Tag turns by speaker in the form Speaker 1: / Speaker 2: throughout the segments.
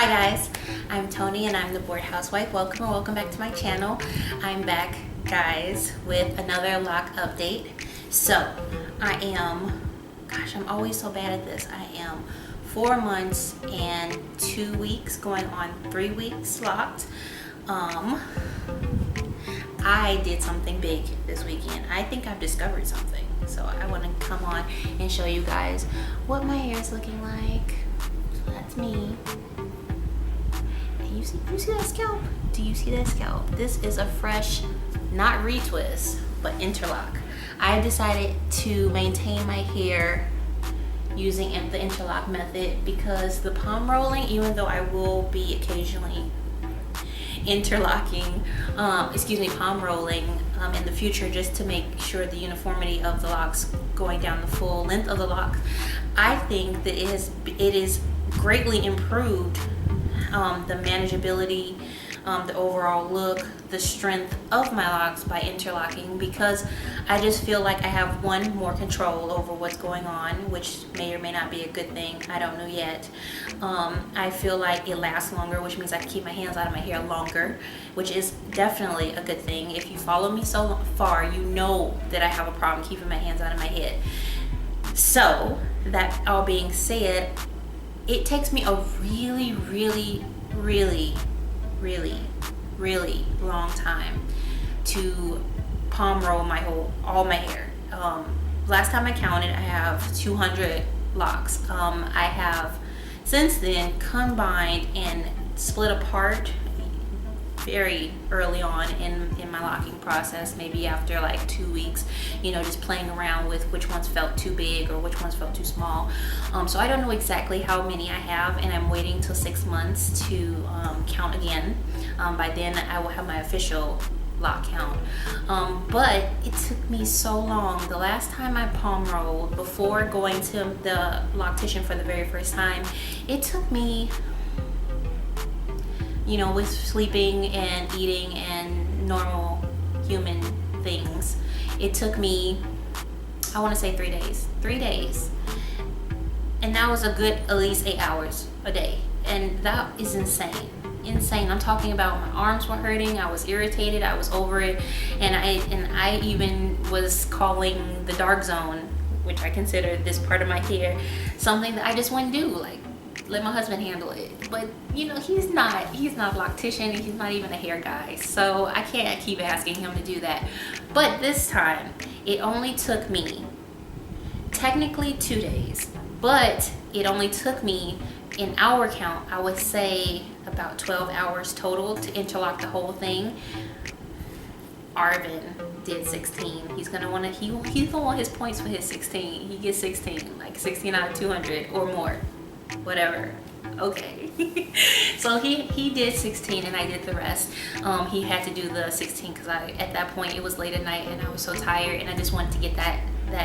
Speaker 1: Hi guys, I'm Tony and I'm the Bored Housewife. Welcome back to my channel. I'm back, guys, with another lock update. So I'm always so bad at this. I am 4 months and 2 weeks, going on 3 weeks locked. I did something big this weekend. I think I've discovered something. So I want to come on and show you guys what my hair is looking like. So that's me. You see that scalp? Do you see that scalp? This is a fresh, not retwist, but interlock. I decided to maintain my hair using the interlock method because the palm rolling, even though I will be occasionally palm rolling in the future, just to make sure the uniformity of the locks going down the full length of the lock, I think that it is greatly improved the manageability, the overall look, the strength of my locks by interlocking, because I just feel like I have more control over what's going on, which may or may not be a good thing. I don't know yet. I feel like it lasts longer, which means I can keep my hands out of my hair longer, which is definitely a good thing. If you follow me so far, you know that I have a problem keeping my hands out of my head. So that all being said, it takes me a really long time to palm roll all my hair. Last time I counted, I have 200 locks. I have since then combined and split apart very early on in my locking process, maybe after like 2 weeks, just playing around with which ones felt too big or which ones felt too small. So I don't know exactly how many I have, and I'm waiting till 6 months to count again. By then I will have my official lock count. But it took me so long. The last time I palm rolled, before going to the loctician for the very first time, it took me, with sleeping and eating and normal human things, it took me, I want to say 3 days. 3 days. And that was a good at least 8 hours a day. And that is insane. I'm talking about my arms were hurting, I was irritated, I was over it, and I even was calling the dark zone, which I consider this part of my hair, something that I just wouldn't do, like let my husband handle it. But he's not a loctician, he's not even a hair guy, so I can't keep asking him to do that. But this time it only took me technically 2 days, but it only took me, in hour count, I would say about 12 hours total to interlock the whole thing. Arvin did 16. He's gonna want his points for his 16. He gets 16, like 16 out of 200 or more, whatever. Okay. So he did 16 and I did the rest. He had to do the 16 because at that point it was late at night and I was so tired, and I just wanted to get that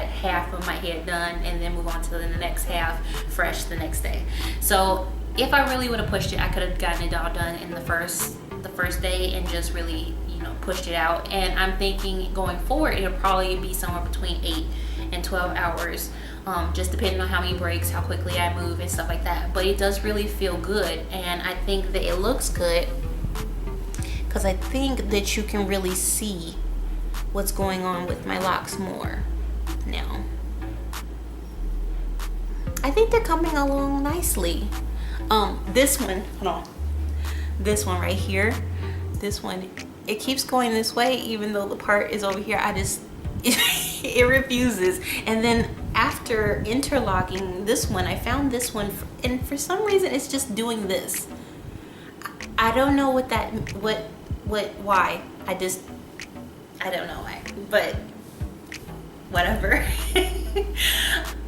Speaker 1: half of my head done and then move on to the next half fresh the next day. So if I really would have pushed it, I could have gotten it all done in the first day and just really pushed it out. And I'm thinking going forward it'll probably be somewhere between 8 and 12 hours, just depending on how many breaks, how quickly I move and stuff like that. But it does really feel good, and I think that it looks good because I think that you can really see what's going on with my locks more now. I think they're coming along nicely. This one, hold on. This one right here, this one, it keeps going this way even though the part is over here. It refuses. And then after interlocking this one, I found this one, and for some reason it's just doing this. I don't know why. I don't know why, but whatever.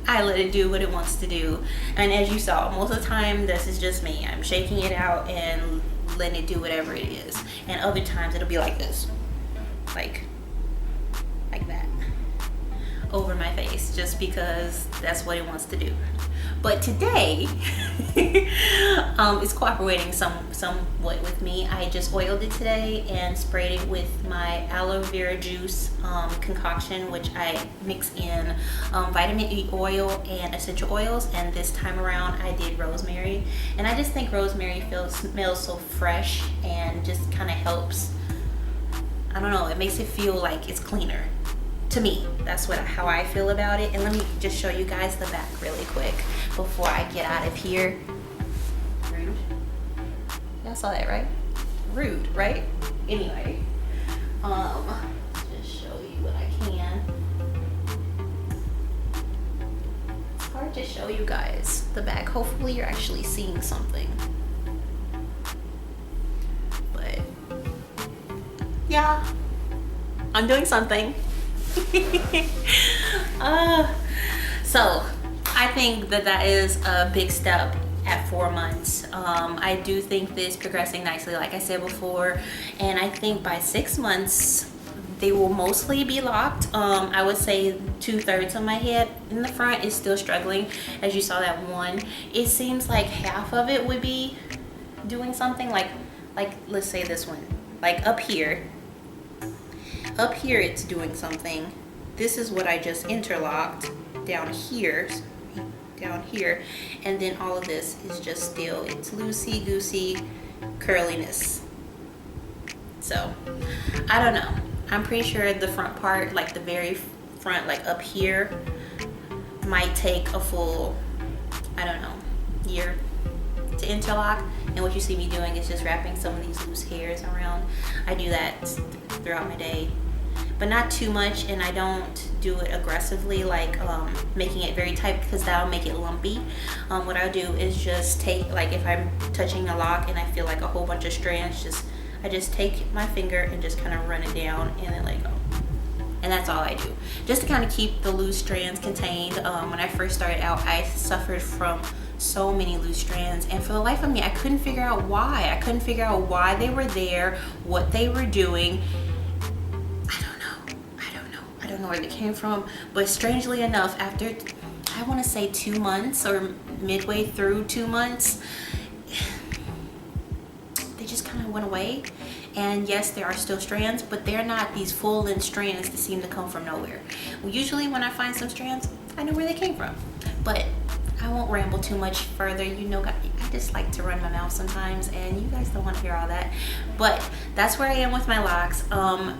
Speaker 1: I let it do what it wants to do. And as you saw, most of the time this is just me. I'm shaking it out and letting it do whatever it is. And other times it'll be like this, like that, over my face, just because that's what it wants to do. But today, it's cooperating somewhat with me. I just oiled it today and sprayed it with my aloe vera juice concoction, which I mix in vitamin E oil and essential oils. And this time around, I did rosemary. And I just think rosemary smells so fresh and just kind of helps. I don't know, it makes it feel like it's cleaner. To me, that's how I feel about it. And let me just show you guys the back really quick before I get out of here. Rude. Y'all saw that, right? Rude, right? Anyway, just show you what I can. It's hard to show you guys the back. Hopefully you're actually seeing something. But yeah, I'm doing something. So I think that is a big step at 4 months. I do think this progressing nicely, like I said before, and I think by 6 months they will mostly be locked. I would say 2/3 of my head in the front is still struggling. As you saw that one, it seems like half of it would be doing something, like let's say this one, like up here it's doing something. This is what I just interlocked down here, and then all of this is just still, it's loosey goosey curliness. So I don't know, I'm pretty sure the front part, like the very front, like up here, might take a full, I don't know, year to interlock. And what you see me doing is just wrapping some of these loose hairs around. I do that throughout my day, but not too much, and I don't do it aggressively, like making it very tight, because that'll make it lumpy. What I'll do is just take, like if I'm touching a lock and I feel like a whole bunch of strands, I just take my finger and just kind of run it down and then let go. And that's all I do, just to kind of keep the loose strands contained. When I first started out, I suffered from so many loose strands, and for the life of me, I couldn't figure out why. I couldn't figure out why they were there, what they were doing. I don't know where they came from, but strangely enough, after, I want to say 2 months or midway through 2 months, they just kind of went away. And yes, there are still strands, but they're not these full-length strands that seem to come from nowhere. Well, usually when I find some strands, I know where they came from. But I won't ramble too much further. You know, I just like to run my mouth sometimes, and you guys don't want to hear all that. But that's where I am with my locks.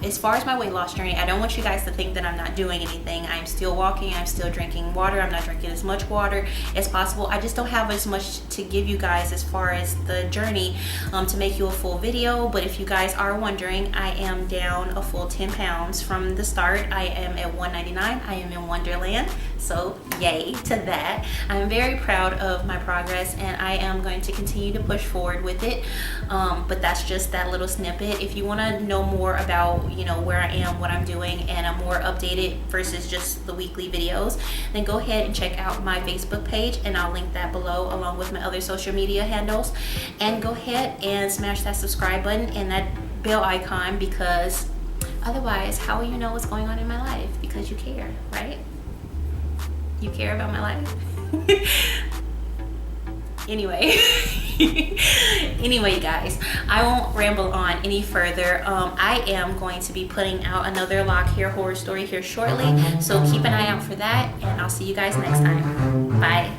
Speaker 1: As far as my weight loss journey, I don't want you guys to think that I'm not doing anything. I'm still walking, I'm still drinking water. I'm not drinking as much water as possible. I just don't have as much to give you guys as far as the journey to make you a full video. But if you guys are wondering, I am down a full 10 pounds from the start. I am at 199. I am in Wonderland. So yay to that. I'm very proud of my progress, and I am going to continue to push forward with it. But that's just that little snippet. If you want to know more about, you know, where I am, what I'm doing, and a more updated versus just the weekly videos, then go ahead and check out my Facebook page, and I'll link that below along with my other social media handles. And go ahead and smash that subscribe button and that bell icon, because otherwise, how will you know what's going on in my life? Because you care, right? You care about my life. Anyway, guys, I won't ramble on any further. I am going to be putting out another lock hair horror story here shortly, so keep an eye out for that, and I'll see you guys next time. Bye.